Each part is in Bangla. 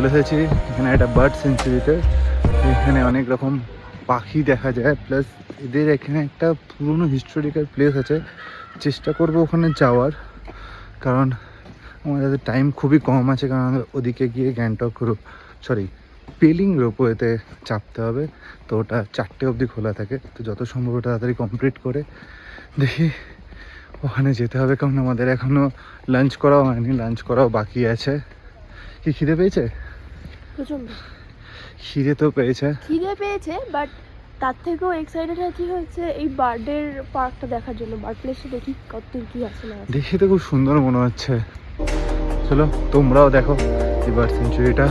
চলে এসেছি এখানে একটা বার্ড সেঞ্চুরিতে। এখানে অনেক রকম পাখি দেখা যায়, প্লাস এদের এখানে একটা পুরনো হিস্টোরিক্যাল প্লেস আছে। চেষ্টা করব ওখানে যাওয়ার, কারণ আমাদের টাইম খুবই কম আছে, কারণ আমাদের ওদিকে গিয়ে গ্যাংটক পেলিং রোপওয়েতে চাপতে হবে। তো ওটা 4টে অবধি খোলা থাকে, তো যত সম্ভব ওটা তাড়াতাড়ি কমপ্লিট করে দেখি ওখানে যেতে হবে, কারণ আমাদের এখনও লাঞ্চ করাও হয়নি, লাঞ্চ করাও বাকি আছে। কি খিদে পেয়েছে? প্রচন্ড খিদে তো পেয়েছে, বাট তার থেকেও এক্সাইটেড আছি হচ্ছে এই বার্ডের পার্কটা দেখার জন্য। বার্ড প্লেসটা দেখি কতদূর কি আছে না আছে। দেখে তো খুব সুন্দর মনে হচ্ছে। চলো তোমরাও দেখো এই বার্ড সেঞ্চুরিটা।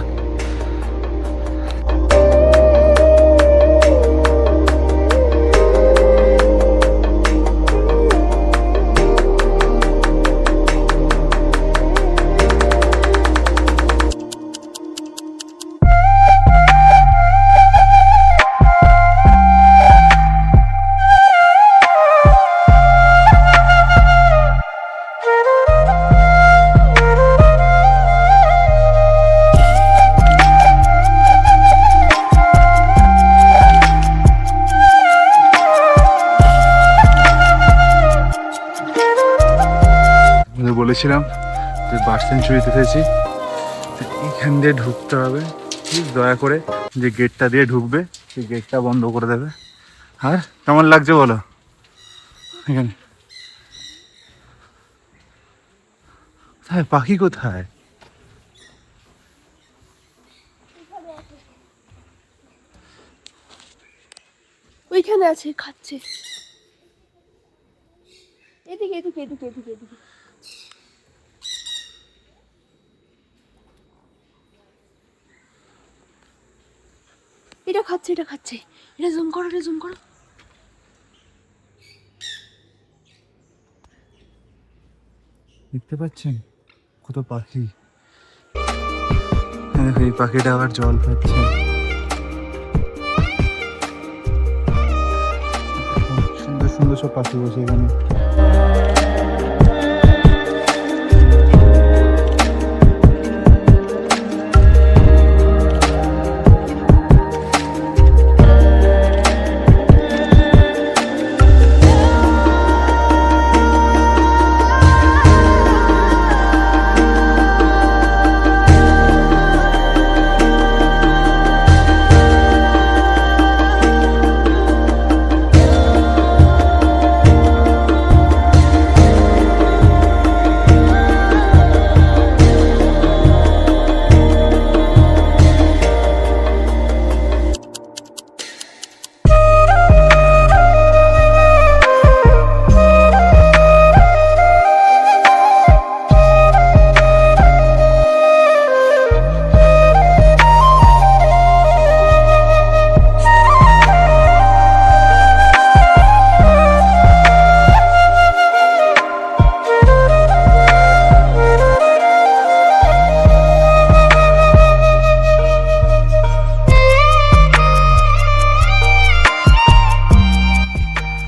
বলেছিলাম যে বার্ড সেঞ্চুরিতে এসেছি, এখান দিয়ে ঢুকতে হবে। প্লিজ দয়া করে যে গেটটা দিয়ে ঢুকবে সেই গেটটা বন্ধ করে দেবে। আর কেমন লাগছে বলো এখানে? কোথায় পাখি, কোথায়? ওইখানে আছে, খাচ্ছে। এদিকে এদিকে এদিকে এদিকে এদিকে। এটা খাচ্ছে, এটা খাচ্ছে। এটা জুম করো, এটা জুম করো। দেখতে পাচ্ছেন কত পাখি? দেখো এই পাখিটা আবার জল খাচ্ছে। সুন্দর সুন্দর সব পাখি বসে এখানে।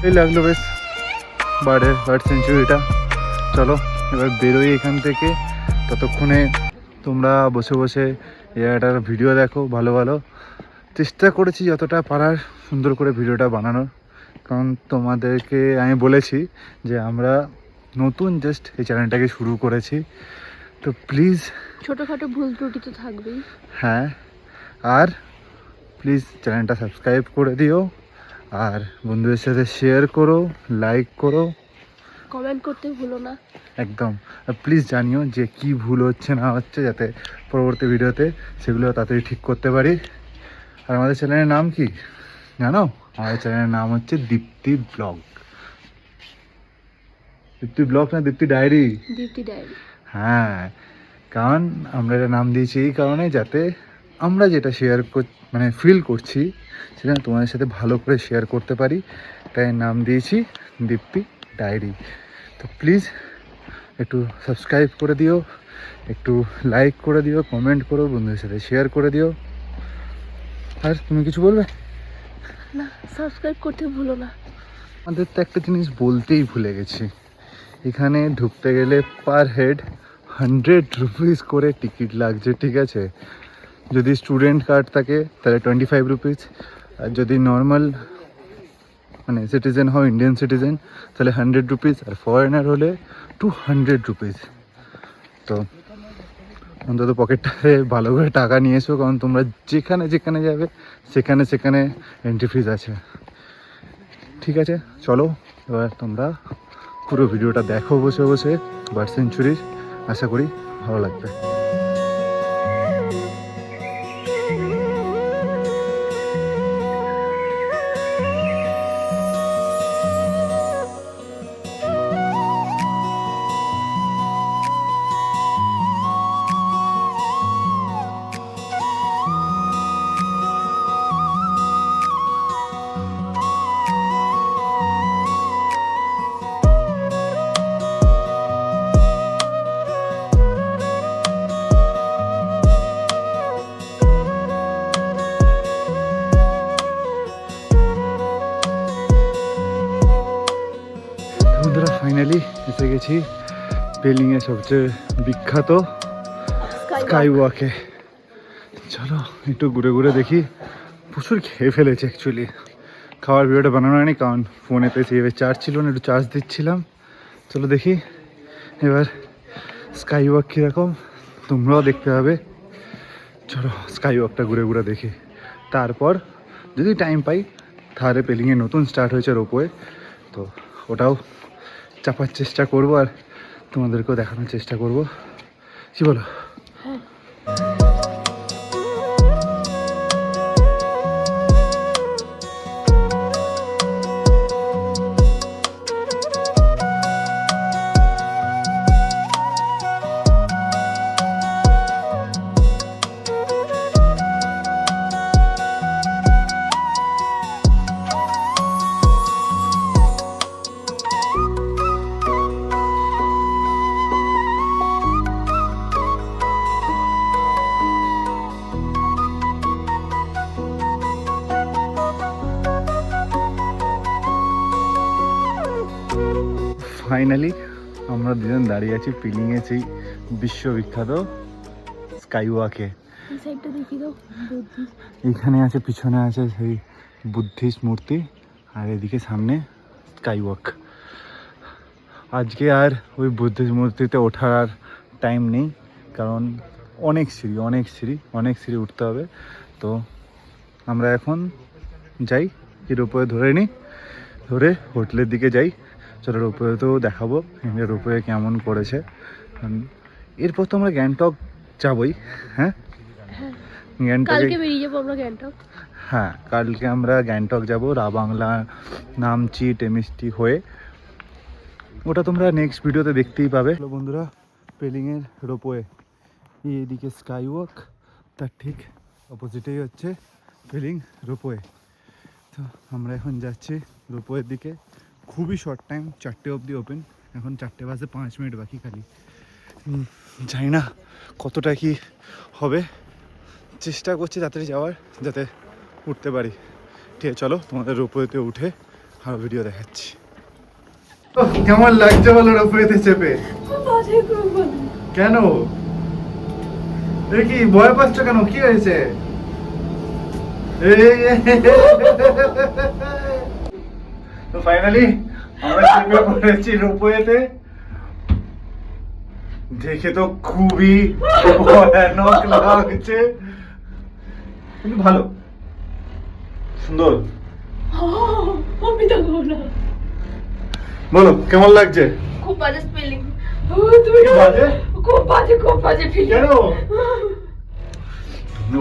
এই লাগলো বেশ বার্ড সেঞ্চুরিটা। চলো এবার বেরোই এখান থেকে। ততক্ষণে তোমরা বসে বসে জায়গাটার ভিডিও দেখো ভালো ভালো। চেষ্টা করেছি যতটা পারার সুন্দর করে ভিডিওটা বানানোর, কারণ তোমাদেরকে আমি বলেছি যে আমরা নতুন জাস্ট এই চ্যানেলটাকে শুরু করেছি, তো প্লিজ ছোটখাটো ভুল ত্রুটি তো থাকবেই। হ্যাঁ, আর প্লিজ চ্যানেলটা সাবস্ক্রাইব করে দিও, আর বন্ধুদের সাথে শেয়ার করো, লাইক করো, কমেন্ট করতে ভুলো না একদম। আর প্লিজ জানিও যে কি ভুল হচ্ছে না হচ্ছে, যাতে পরবর্তী ভিডিওতে সেগুলো তাড়াতাড়ি ঠিক করতে পারি। আর আমাদের চ্যানেলের নাম কি জানো? আমাদের চ্যানেলের নাম হচ্ছে দীপ্তি ব্লগ। দীপ্তি ব্লগ না দীপ্তি ডায়েরি? দীপ্তি ডায়েরি। হ্যাঁ, কারণ আমরা এটা নাম দিয়েছি এই কারণে, যাতে আমরা যেটা শেয়ার মানে ফিল করছি সেটা তোমাদের সাথে ভালো করে শেয়ার করতে পারি, তাই নাম দিয়েছি দীপ্তি ডায়েরি। তো প্লিজ একটু সাবস্ক্রাইব করে দিও, একটু লাইক করে দিও, কমেন্ট করো, বন্ধুদের সাথে শেয়ার করে দিও। আর তুমি কিছু বলবে? না, সাবস্ক্রাইব করতে ভুলো না। আমাদের তো একটা জিনিস বলতেই ভুলে গেছি, এখানে ঢুকতে গেলে পার হেড 100 রুপিস করে টিকিট লাগছে, ঠিক আছে? যদি স্টুডেন্ট কার্ড থাকে তাহলে 25 রুপিস, আর যদি নর্মাল মানে সিটিজেন হও, ইন্ডিয়ান সিটিজেন, তাহলে 100 রুপিস, আর ফরেনার হলে 200 রুপিস। তো অন্তত পকেটটাতে ভালো করে টাকা নিয়ে এসো, কারণ তোমরা যেখানে যেখানে যাবে সেখানে সেখানে এন্ট্রি ফিজ আছে। ঠিক আছে, চলো এবার তোমরা পুরো ভিডিওটা দেখো বসে বসে বার্ড সেঞ্চুরির, আশা করি ভালো লাগবে। বন্ধুরা ফাইনালি এসে গেছি পেলিংয়ের সবচেয়ে বিখ্যাত স্কাই ওয়াকে। চলো একটু ঘুরে ঘুরে দেখি। প্রচুর খেয়ে ফেলেছে অ্যাকচুয়ালি, খাওয়ার ভিডিওটা বানানো হয়নি কারণ ফোনেতে সেভাবে চার্জ ছিল না, একটু চার্জ দিচ্ছিলাম। চলো দেখি এবার স্কাই ওয়াক কীরকম, তোমরাও দেখতে হবে। চলো স্কাই ওয়াকটা ঘুরে ঘুরে দেখি, তারপর যদি টাইম পাই তাহলে পেলিংয়ে নতুন স্টার্ট হয়েছে রোপওয়ে, তো ওটাও চাপার চেষ্টা করব আর তোমাদেরকেও দেখানোর চেষ্টা করব। কি বলো? ফাইনালি আমরা দুজন দাঁড়িয়ে আছি পেলিংয়ে সেই বিশ্ববিখ্যাত স্কাই ওয়াকে। এইখানে আছে, পিছনে আছে সেই বুদ্ধিস্ট মূর্তি, আর এদিকে সামনে স্কাই ওয়াক। আজকে আর ওই বুদ্ধিস্ট মূর্তিতে ওঠার আর টাইম নেই, কারণ অনেক সিঁড়ি উঠতে হবে। তো আমরা এখন যাই, কি রোপওয়ে ধরে নিই, ধরে হোটেলের দিকে যাই। চলো রোপওয়েতেও দেখাবো রোপওয়ে কেমন করেছে। এরপর তো আমরা গ্যাংটক যাবই। হ্যাঁ, কালকে বেরিয়ে যাবো আমরা গ্যাংটক। হ্যাঁ, কালকে আমরা গ্যাংটক যাব, রাবাংলা, নামচি, টেমিস্টি হয়ে। ওটা তোমরা নেক্সট ভিডিওতে দেখতেই পাবে। বন্ধুরা পেলিংয়ের রোপওয়ে, এইদিকে স্কাই ওয়াক, তার ঠিক অপোজিটেই হচ্ছে পেলিং রোপওয়ে। তো আমরা এখন যাচ্ছি রোপওয়ের দিকে। খুবই শর্ট টাইম, 4টে অবধি ওপেন, এখন 4টে বাজে 5 মিনিট বাকি খালি। জানি না কতটা কি হবে, চেষ্টা করছি তাড়াতাড়ি যাওয়ার, যাতে উঠতে পারি। ঠিক আছে, চলো তোমাদের রোপওয়েতে উঠে আরো ভিডিও দেখাচ্ছি। কেমন লাগছে বলো রোপওয়েতে চেপে? কেন কি ভয় পাচ্ছ কেন, কি হয়েছে? তো ফাইনালি আমরা চেপে পড়েছি রোপওয়েতে। দেখে তো খুবই ভয়ানক লাগছে, কিন্তু ভালো, সুন্দর। বলো কেমন লাগছে? খুব বাজে স্পেলিং। খুব বাজে ফিলিং। কেন?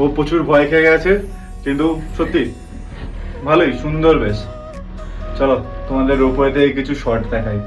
ও প্রচুর ভয় খেয়ে গেছে, কিন্তু সত্যি ভালোই সুন্দর বেশ। চলো তোমাদের রোপওয়েতে কিছু শর্ট দেখাই।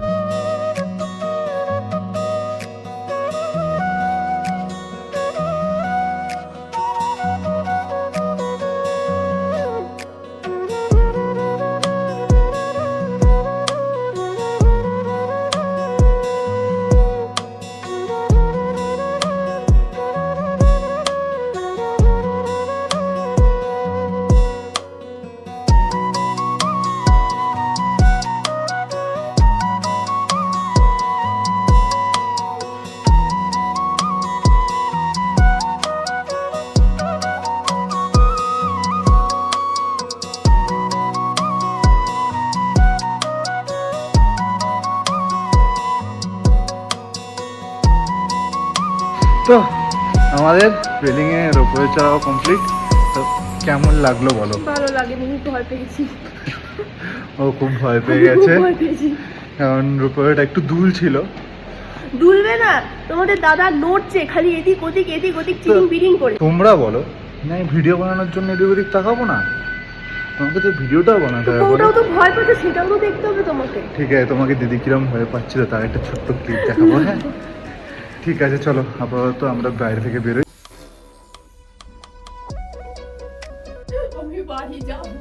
তো আমাদের রেলিংয়ে রোপওয়ে চড়াও কমপ্লিট। তো কেমন লাগলো বলো? ভালো লাগেনি, ভয় পেয়েছি। ও খুব ভয় পেয়ে গেছে, ভয় পেয়েছি। কারণ রোপওয়েটা একটু দুল ছিল। দুলবে না, তোমাদের দাদা নড়ছে খালি এদিক ওদিক এদিক ওদিক চিটিং বিটিং করে। তোমরা বলো না, ভিডিও বানানোর জন্য এদিক ওদিক তাকাবো না? তোমাকে তো ভিডিওটাও বানাতে হবে। ওটাও তো ভয় পেয়েছে, সেটাও তো দেখতে হবে তোমাকে। ঠিক আছে, তোমাকে দিদি কিরম ভয় পাচ্ছিল তার একটা ছোট্ট ক্লিপ দেখাবো। হ্যাঁ ঠিক আছে, চলো আপাতত আমরা বাইরে থেকে বেরোই। আমি বাড়ি যাবো।